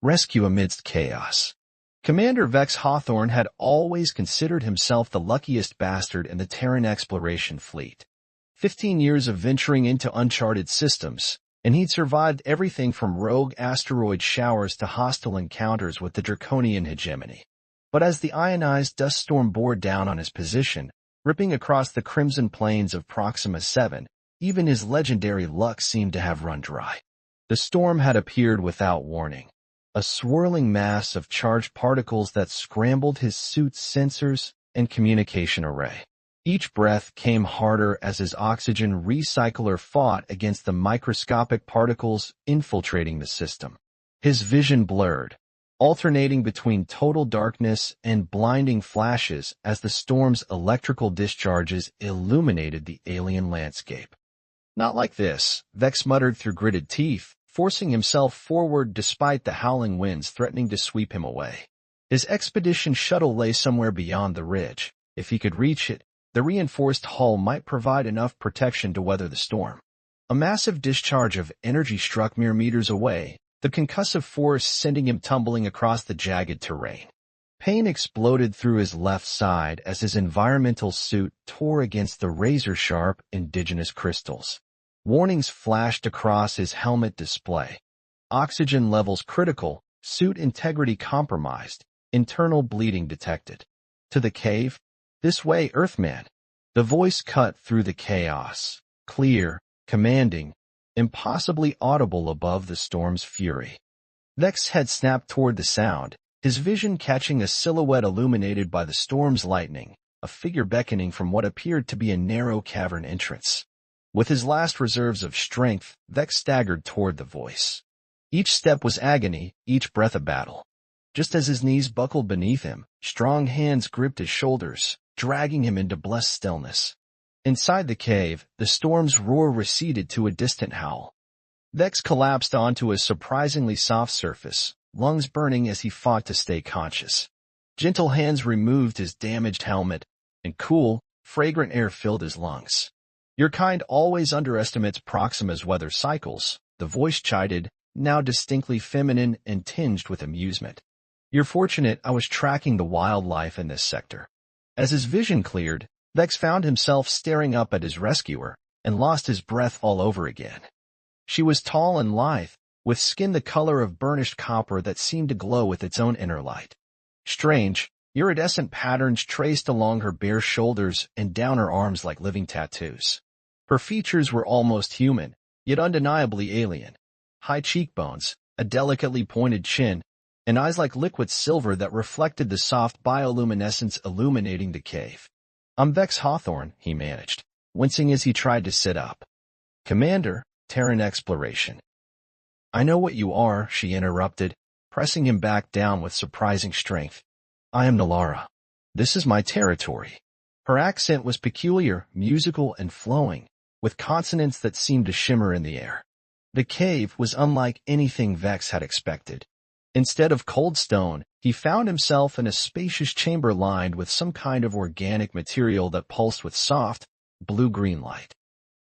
Rescue amidst chaos. Commander Vex Hawthorne had always considered himself the luckiest bastard in the Terran exploration fleet. 15 years of venturing into uncharted systems, and he'd survived everything from rogue asteroid showers to hostile encounters with the draconian hegemony. But as the ionized dust storm bore down on his position, ripping across the crimson plains of Proxima 7, even his legendary luck seemed to have run dry. The storm had appeared without warning, a swirling mass of charged particles that scrambled his suit's sensors and communication array. Each breath came harder as his oxygen recycler fought against the microscopic particles infiltrating the system. His vision blurred, alternating between total darkness and blinding flashes as the storm's electrical discharges illuminated the alien landscape. "Not like this," Vex muttered through gritted teeth, forcing himself forward despite the howling winds threatening to sweep him away. His expedition shuttle lay somewhere beyond the ridge. If he could reach it, the reinforced hull might provide enough protection to weather the storm. A massive discharge of energy struck mere meters away, the concussive force sending him tumbling across the jagged terrain. Pain exploded through his left side as his environmental suit tore against the razor-sharp indigenous crystals. Warnings flashed across his helmet display. Oxygen levels critical, suit integrity compromised, internal bleeding detected. "To the cave? This way, Earthman." The voice cut through the chaos, clear, commanding, impossibly audible above the storm's fury. Vex's head snapped toward the sound, his vision catching a silhouette illuminated by the storm's lightning, a figure beckoning from what appeared to be a narrow cavern entrance. With his last reserves of strength, Vex staggered toward the voice. Each step was agony, each breath a battle. Just as his knees buckled beneath him, strong hands gripped his shoulders, dragging him into blessed stillness. Inside the cave, the storm's roar receded to a distant howl. Vex collapsed onto a surprisingly soft surface, lungs burning as he fought to stay conscious. Gentle hands removed his damaged helmet, and cool, fragrant air filled his lungs. "Your kind always underestimates Proxima's weather cycles," the voice chided, now distinctly feminine and tinged with amusement. "You're fortunate I was tracking the wildlife in this sector." As his vision cleared, Vex found himself staring up at his rescuer and lost his breath all over again. She was tall and lithe, with skin the color of burnished copper that seemed to glow with its own inner light. Strange, iridescent patterns traced along her bare shoulders and down her arms like living tattoos. Her features were almost human, yet undeniably alien. High cheekbones, a delicately pointed chin, and eyes like liquid silver that reflected the soft bioluminescence illuminating the cave. "I'm Vex Hawthorne," he managed, wincing as he tried to sit up. "Commander, Terran Exploration." "I know what you are," she interrupted, pressing him back down with surprising strength. "I am Nalara. This is my territory." Her accent was peculiar, musical, and flowing, with consonants that seemed to shimmer in the air. The cave was unlike anything Vex had expected. Instead of cold stone, he found himself in a spacious chamber lined with some kind of organic material that pulsed with soft, blue-green light.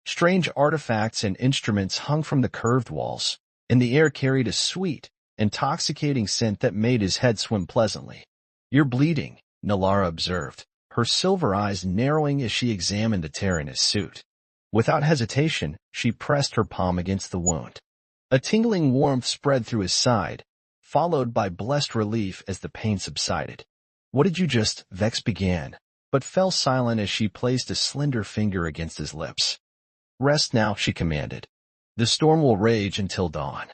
Strange artifacts and instruments hung from the curved walls, and the air carried a sweet, intoxicating scent that made his head swim pleasantly. "You're bleeding," Nalara observed, her silver eyes narrowing as she examined the tear in his suit. Without hesitation, she pressed her palm against the wound. A tingling warmth spread through his side, followed by blessed relief as the pain subsided. "What did you just—" Vex began, but fell silent as she placed a slender finger against his lips. "Rest now," she commanded. "The storm will rage until dawn.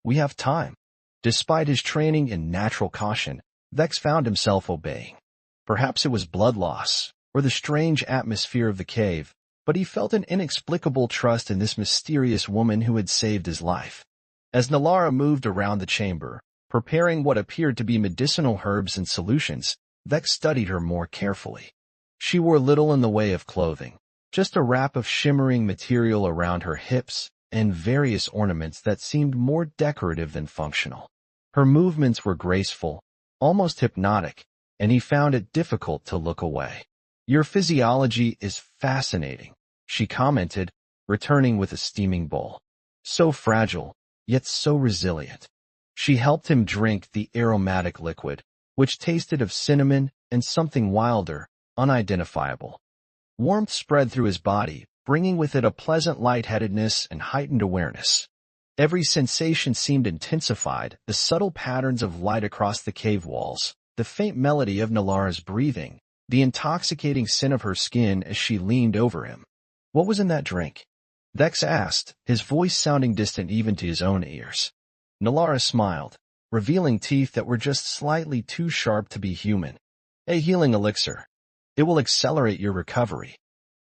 We have time." Despite his training and natural caution, Vex found himself obeying. Perhaps it was blood loss, or the strange atmosphere of the cave, but he felt an inexplicable trust in this mysterious woman who had saved his life. As Nalara moved around the chamber, preparing what appeared to be medicinal herbs and solutions, Vex studied her more carefully. She wore little in the way of clothing, just a wrap of shimmering material around her hips and various ornaments that seemed more decorative than functional. Her movements were graceful, almost hypnotic, and he found it difficult to look away. "Your physiology is fascinating," she commented, returning with a steaming bowl. "So fragile, yet so resilient." She helped him drink the aromatic liquid, which tasted of cinnamon and something wilder, unidentifiable. Warmth spread through his body, bringing with it a pleasant lightheadedness and heightened awareness. Every sensation seemed intensified, the subtle patterns of light across the cave walls, the faint melody of Nallara's breathing, the intoxicating scent of her skin as she leaned over him. What was in that drink? Vex asked, his voice sounding distant even to his own ears. Nallara smiled, revealing teeth that were just slightly too sharp to be human. A healing elixir. It will accelerate your recovery.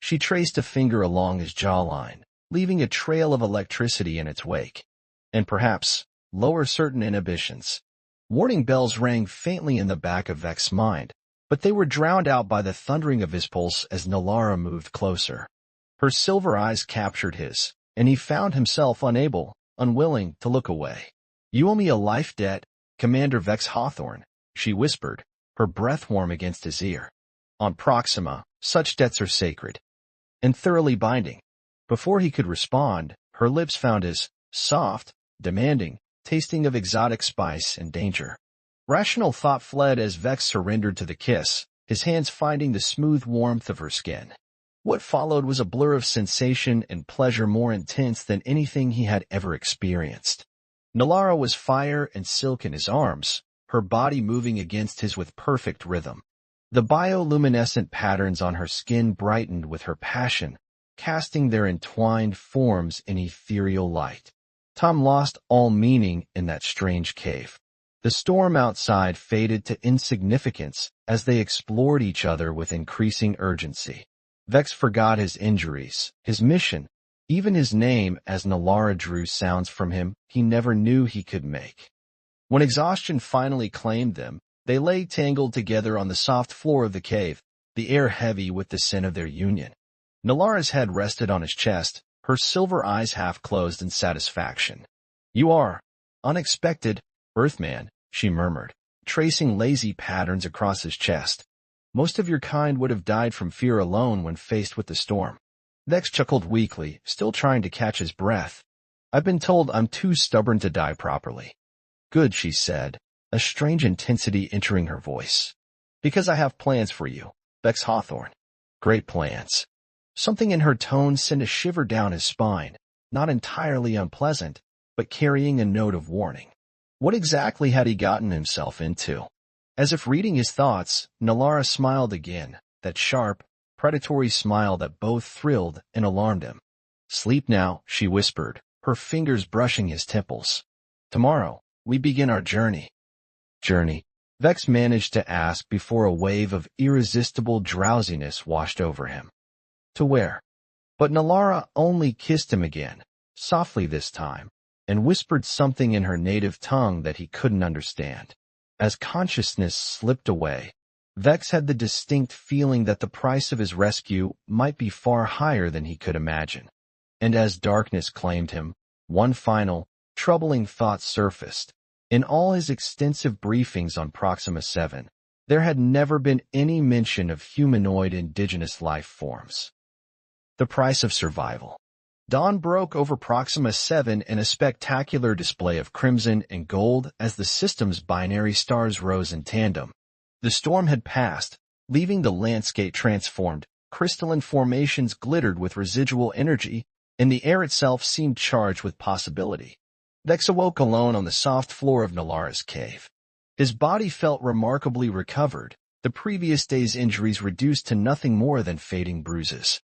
She traced a finger along his jawline, leaving a trail of electricity in its wake. And perhaps, lower certain inhibitions. Warning bells rang faintly in the back of Vex's mind, but they were drowned out by the thundering of his pulse as Nallara moved closer. Her silver eyes captured his, and he found himself unwilling to look away. You owe me a life debt, Commander Vex Hawthorne, she whispered, her breath warm against his ear. On Proxima, such debts are sacred and thoroughly binding. Before he could respond, her lips found his, soft, demanding, tasting of exotic spice and danger. Rational thought fled as Vex surrendered to the kiss, his hands finding the smooth warmth of her skin. What followed was a blur of sensation and pleasure more intense than anything he had ever experienced. Nallara was fire and silk in his arms, her body moving against his with perfect rhythm. The bioluminescent patterns on her skin brightened with her passion, casting their entwined forms in ethereal light. Tom lost all meaning in that strange cave. The storm outside faded to insignificance as they explored each other with increasing urgency. Vex forgot his injuries, his mission, even his name as Nallara drew sounds from him he never knew he could make. When exhaustion finally claimed them, they lay tangled together on the soft floor of the cave, the air heavy with the scent of their union. Nallara's head rested on his chest, her silver eyes half closed in satisfaction. You are unexpected, Earthman, she murmured, tracing lazy patterns across his chest. Most of your kind would have died from fear alone when faced with the storm. Vex chuckled weakly, still trying to catch his breath. I've been told I'm too stubborn to die properly. Good, she said, a strange intensity entering her voice. Because I have plans for you, Vex Hawthorne. Great plans. Something in her tone sent a shiver down his spine, not entirely unpleasant, but carrying a note of warning. What exactly had he gotten himself into? As if reading his thoughts, Nallara smiled again, that sharp, predatory smile that both thrilled and alarmed him. Sleep now, she whispered, her fingers brushing his temples. Tomorrow, we begin our journey. Journey? Vex managed to ask before a wave of irresistible drowsiness washed over him. To where? But Nallara only kissed him again, softly this time, and whispered something in her native tongue that he couldn't understand. As consciousness slipped away, Vex had the distinct feeling that the price of his rescue might be far higher than he could imagine. And as darkness claimed him, one final, troubling thought surfaced. In all his extensive briefings on Proxima 7, there had never been any mention of humanoid indigenous life forms. The price of survival. Dawn broke over Proxima 7 in a spectacular display of crimson and gold as the system's binary stars rose in tandem. The storm had passed, leaving the landscape transformed. Crystalline formations glittered with residual energy, and the air itself seemed charged with possibility. Vex awoke alone on the soft floor of Nallara's cave. His body felt remarkably recovered, the previous day's injuries reduced to nothing more than fading bruises.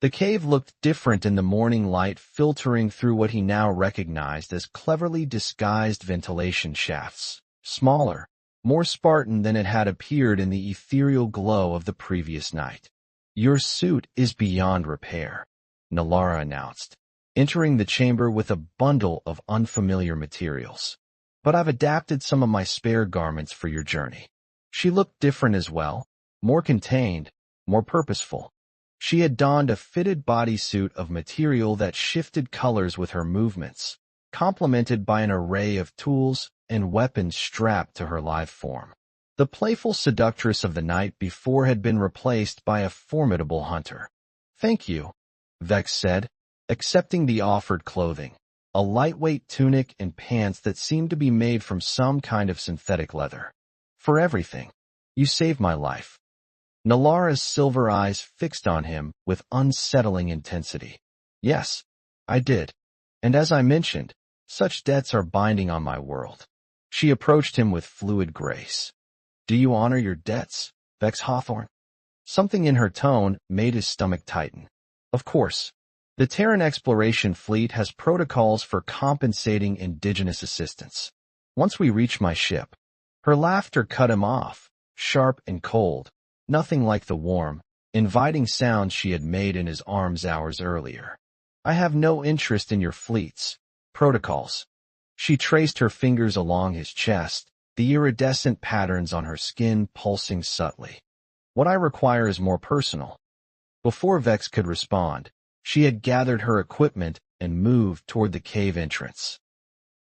The cave looked different in the morning light filtering through what he now recognized as cleverly disguised ventilation shafts, smaller, more Spartan than it had appeared in the ethereal glow of the previous night. Your suit is beyond repair, Nallara announced, entering the chamber with a bundle of unfamiliar materials. But I've adapted some of my spare garments for your journey. She looked different as well, more contained, more purposeful. She had donned a fitted bodysuit of material that shifted colors with her movements, complemented by an array of tools and weapons strapped to her live form. The playful seductress of the night before had been replaced by a formidable hunter. Thank you, Vex said, accepting the offered clothing, a lightweight tunic and pants that seemed to be made from some kind of synthetic leather. For everything. You saved my life. Nalara's silver eyes fixed on him with unsettling intensity. Yes, I did. And as I mentioned, such debts are binding on my world. She approached him with fluid grace. Do you honor your debts, Vex Hawthorne? Something in her tone made his stomach tighten. Of course. The Terran exploration fleet has protocols for compensating indigenous assistance. Once we reach my ship. Her laughter cut him off, sharp and cold, nothing like the warm, inviting sound she had made in his arms hours earlier. I have no interest in your fleets. Protocols. She traced her fingers along his chest, the iridescent patterns on her skin pulsing subtly. What I require is more personal. Before Vex could respond, she had gathered her equipment and moved toward the cave entrance.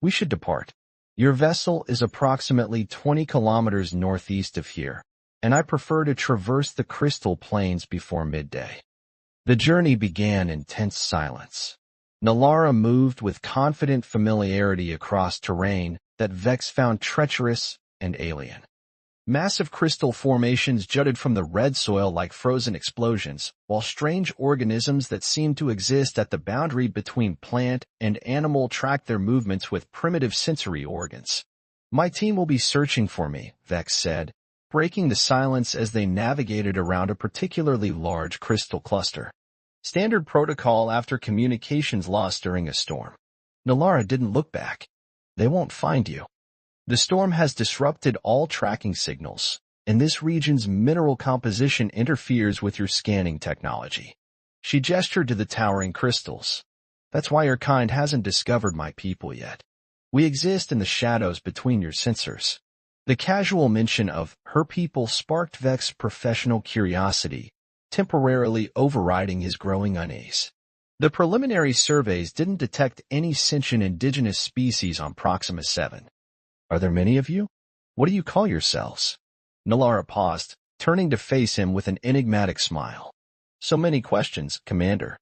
We should depart. Your vessel is approximately 20 kilometers northeast of here, and I prefer to traverse the crystal plains before midday. The journey began in tense silence. Nalara moved with confident familiarity across terrain that Vex found treacherous and alien. Massive crystal formations jutted from the red soil like frozen explosions, while strange organisms that seemed to exist at the boundary between plant and animal tracked their movements with primitive sensory organs. My team will be searching for me, Vex said, breaking the silence as they navigated around a particularly large crystal cluster. Standard protocol after communications lost during a storm. Nalara didn't look back. They won't find you. The storm has disrupted all tracking signals, and this region's mineral composition interferes with your scanning technology. She gestured to the towering crystals. That's why your kind hasn't discovered my people yet. We exist in the shadows between your sensors. The casual mention of her people sparked Vex's professional curiosity, temporarily overriding his growing unease. The preliminary surveys didn't detect any sentient indigenous species on Proxima 7. Are there many of you? What do you call yourselves? Nalara paused, turning to face him with an enigmatic smile. So many questions, Commander.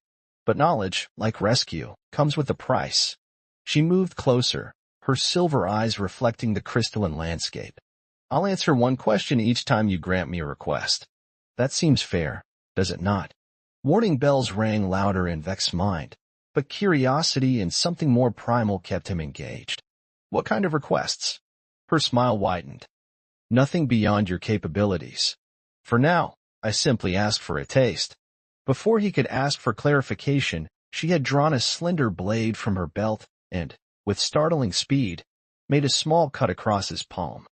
But knowledge, like rescue, comes with a price. She moved closer, her silver eyes reflecting the crystalline landscape. I'll answer one question each time you grant me a request. That seems fair, does it not? Warning bells rang louder in Vex's mind, but curiosity and something more primal kept him engaged. What kind of requests? Her smile widened. Nothing beyond your capabilities. For now, I simply ask for a taste. Before he could ask for clarification, she had drawn a slender blade from her belt and, with startling speed, made a small cut across his palm.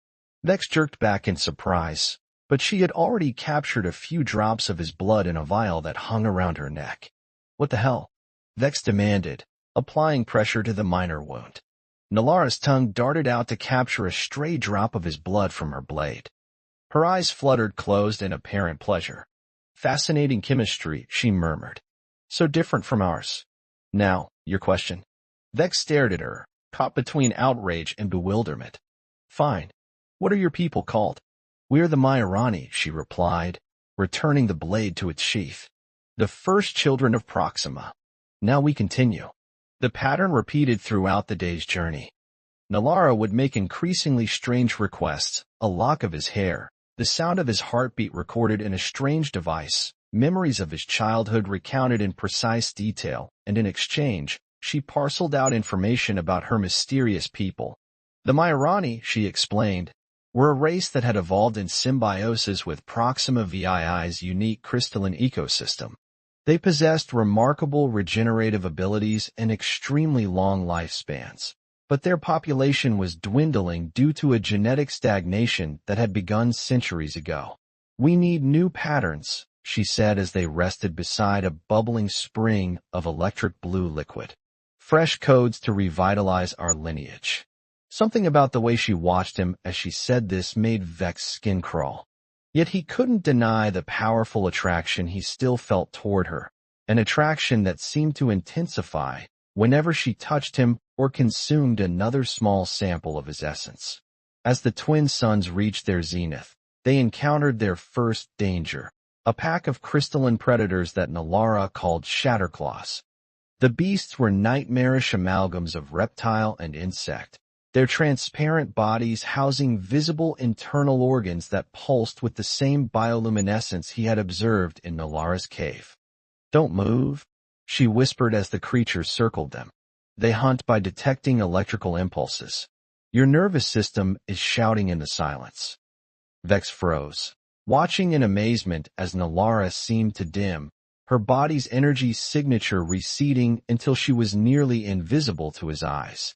Vex jerked back in surprise, but she had already captured a few drops of his blood in a vial that hung around her neck. What the hell? Vex demanded, applying pressure to the minor wound. Nalara's tongue darted out to capture a stray drop of his blood from her blade. Her eyes fluttered closed in apparent pleasure. Fascinating chemistry, she murmured. So different from ours. Now, your question. Vex stared at her, caught between outrage and bewilderment. Fine. What are your people called? We're the Majorani, she replied, returning the blade to its sheath. The first children of Proxima. Now we continue. The pattern repeated throughout the day's journey. Nalara would make increasingly strange requests, a lock of his hair, the sound of his heartbeat recorded in a strange device, memories of his childhood recounted in precise detail, and in exchange, she parceled out information about her mysterious people. The Majorani, she explained, were a race that had evolved in symbiosis with Proxima VII's unique crystalline ecosystem. They possessed remarkable regenerative abilities and extremely long lifespans, but their population was dwindling due to a genetic stagnation that had begun centuries ago. We need new patterns, she said as they rested beside a bubbling spring of electric blue liquid. Fresh codes to revitalize our lineage. Something about the way she watched him as she said this made Vex's skin crawl. Yet he couldn't deny the powerful attraction he still felt toward her, an attraction that seemed to intensify whenever she touched him or consumed another small sample of his essence. As the twin suns reached their zenith, they encountered their first danger, a pack of crystalline predators that Nalara called Shatterclaws. The beasts were nightmarish amalgams of reptile and insect, their transparent bodies housing visible internal organs that pulsed with the same bioluminescence he had observed in Nolara's cave. "Don't move," she whispered as the creatures circled them. "They hunt by detecting electrical impulses. Your nervous system is shouting in the silence." Vex froze, watching in amazement as Nolara seemed to dim, her body's energy signature receding until she was nearly invisible to his eyes.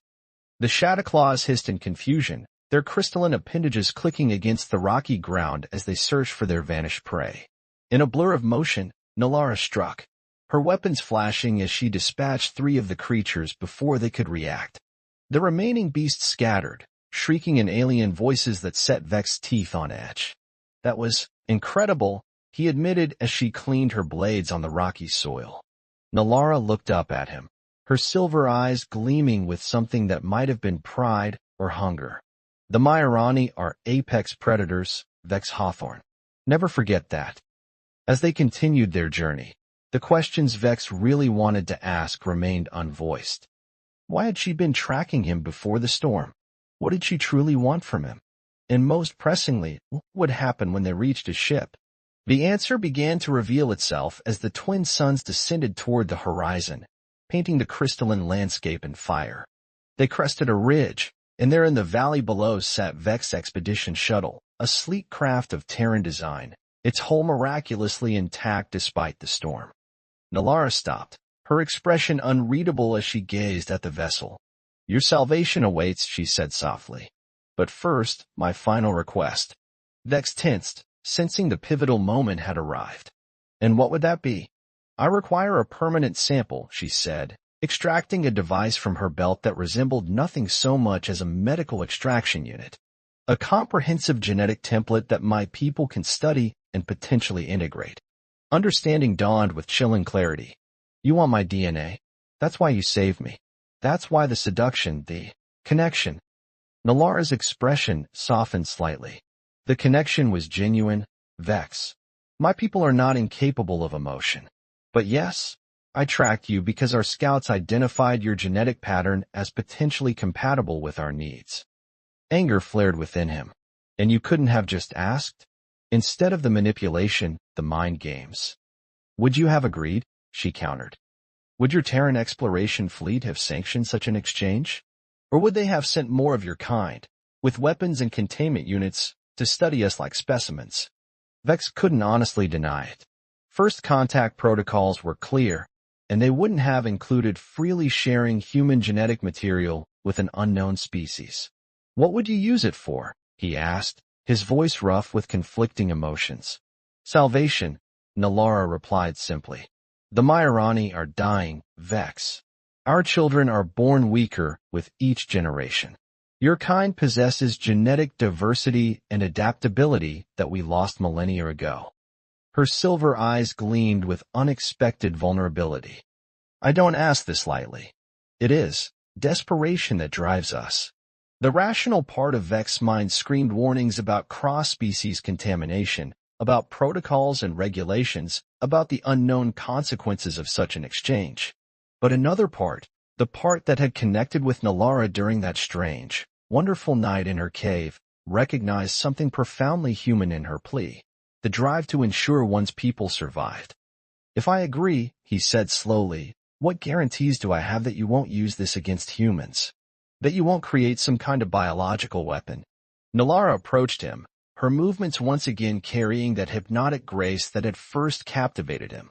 The Shadowclaws hissed in confusion, their crystalline appendages clicking against the rocky ground as they searched for their vanished prey. In a blur of motion, Nolara struck, her weapons flashing as she dispatched 3 of the creatures before they could react. The remaining beasts scattered, shrieking in alien voices that set Vex's teeth on edge. "That was incredible," he admitted as she cleaned her blades on the rocky soil. Nolara looked up at him, her silver eyes gleaming with something that might have been pride or hunger. "The Maiorani are apex predators, Vex Hawthorne. Never forget that." As they continued their journey, the questions Vex really wanted to ask remained unvoiced. Why had she been tracking him before the storm? What did she truly want from him? And most pressingly, what would happen when they reached his ship? The answer began to reveal itself as the twin suns descended toward the horizon, painting the crystalline landscape in fire. They crested a ridge, and there in the valley below sat Vex's expedition shuttle, a sleek craft of Terran design, its hull miraculously intact despite the storm. Nolara stopped, her expression unreadable as she gazed at the vessel. "Your salvation awaits," she said softly. "But first, my final request." Vex tensed, sensing the pivotal moment had arrived. "And what would that be?" "I require a permanent sample," she said, extracting a device from her belt that resembled nothing so much as a medical extraction unit. "A comprehensive genetic template that my people can study and potentially integrate." Understanding dawned with chilling clarity. "You want my DNA? That's why you saved me. That's why the seduction, the connection." Nolara's expression softened slightly. "The connection was genuine, Vex. My people are not incapable of emotion. But yes, I tracked you because our scouts identified your genetic pattern as potentially compatible with our needs." Anger flared within him. "And you couldn't have just asked? Instead of the manipulation, the mind games." "Would you have agreed?" she countered. "Would your Terran exploration fleet have sanctioned such an exchange? Or would they have sent more of your kind, with weapons and containment units, to study us like specimens?" Vex couldn't honestly deny it. First contact protocols were clear, and they wouldn't have included freely sharing human genetic material with an unknown species. "What would you use it for?" he asked, his voice rough with conflicting emotions. "Salvation," Nolara replied simply. "The Maiorani are dying, Vex. Our children are born weaker with each generation. Your kind possesses genetic diversity and adaptability that we lost millennia ago." Her silver eyes gleamed with unexpected vulnerability. "I don't ask this lightly. It is desperation that drives us." The rational part of Vex's mind screamed warnings about cross-species contamination, about protocols and regulations, about the unknown consequences of such an exchange. But another part, the part that had connected with Nolara during that strange, wonderful night in her cave, recognized something profoundly human in her plea, the drive to ensure one's people survived. "If I agree," he said slowly, "what guarantees do I have that you won't use this against humans? That you won't create some kind of biological weapon?" Nolara approached him, her movements once again carrying that hypnotic grace that had first captivated him.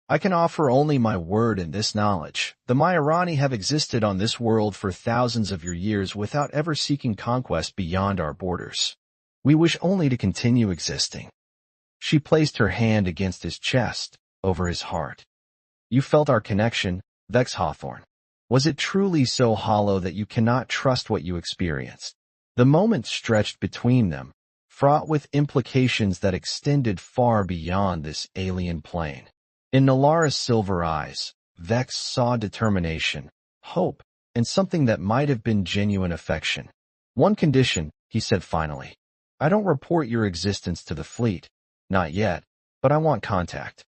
"I can offer only my word and this knowledge. The Maiorani have existed on this world for thousands of your years without ever seeking conquest beyond our borders. We wish only to continue existing." She placed her hand against his chest, over his heart. "You felt our connection, Vex Hawthorne. Was it truly so hollow that you cannot trust what you experienced?" The moment stretched between them, fraught with implications that extended far beyond this alien plane. In Nolara's silver eyes, Vex saw determination, hope, and something that might have been genuine affection. "One condition," he said finally. "I don't report your existence to the fleet. Not yet, but I want contact.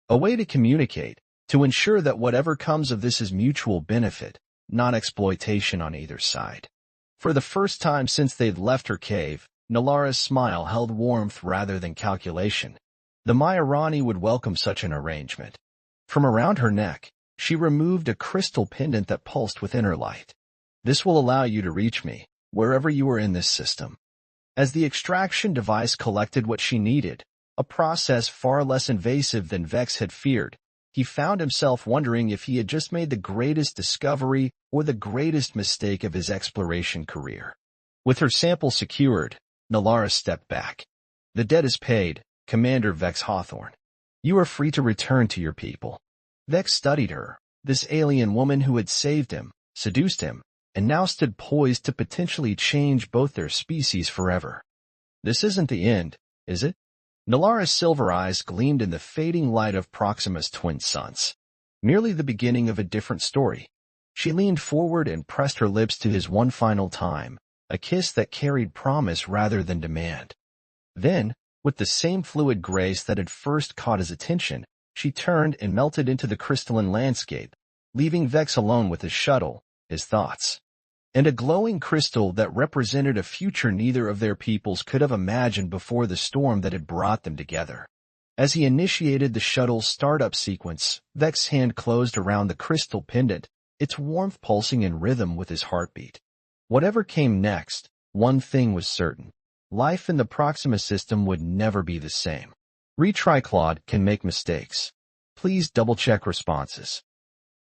A way to communicate, to ensure that whatever comes of this is mutual benefit, not exploitation on either side. For the first time since they'd left her cave, Nalara's smile held warmth rather than calculation. The Maya Rani would welcome such an arrangement. From around her neck, she removed a crystal pendant that pulsed with inner light. This will allow you to reach me, wherever you are in this system. As the extraction device collected what she needed, a process far less invasive than Vex had feared, he found himself wondering if he had just made the greatest discovery or the greatest mistake of his exploration career. With her sample secured, Nalara stepped back. The debt is paid, Commander Vex Hawthorne. You are free to return to your people. Vex studied her, this alien woman who had saved him, seduced him, and now stood poised to potentially change both their species forever. This isn't the end, is it? Nalara's silver eyes gleamed in the fading light of Proxima's twin suns. Merely the beginning of a different story. She leaned forward and pressed her lips to his one final time, a kiss that carried promise rather than demand. Then, with the same fluid grace that had first caught his attention, she turned and melted into the crystalline landscape, leaving Vex alone with his shuttle, his thoughts, and a glowing crystal that represented a future neither of their peoples could have imagined before the storm that had brought them together. As he initiated the shuttle's startup sequence, Vex's hand closed around the crystal pendant, its warmth pulsing in rhythm with his heartbeat. Whatever came next, one thing was certain. Life in the Proxima system would never be the same. Retry Claude can make mistakes. Please double-check responses.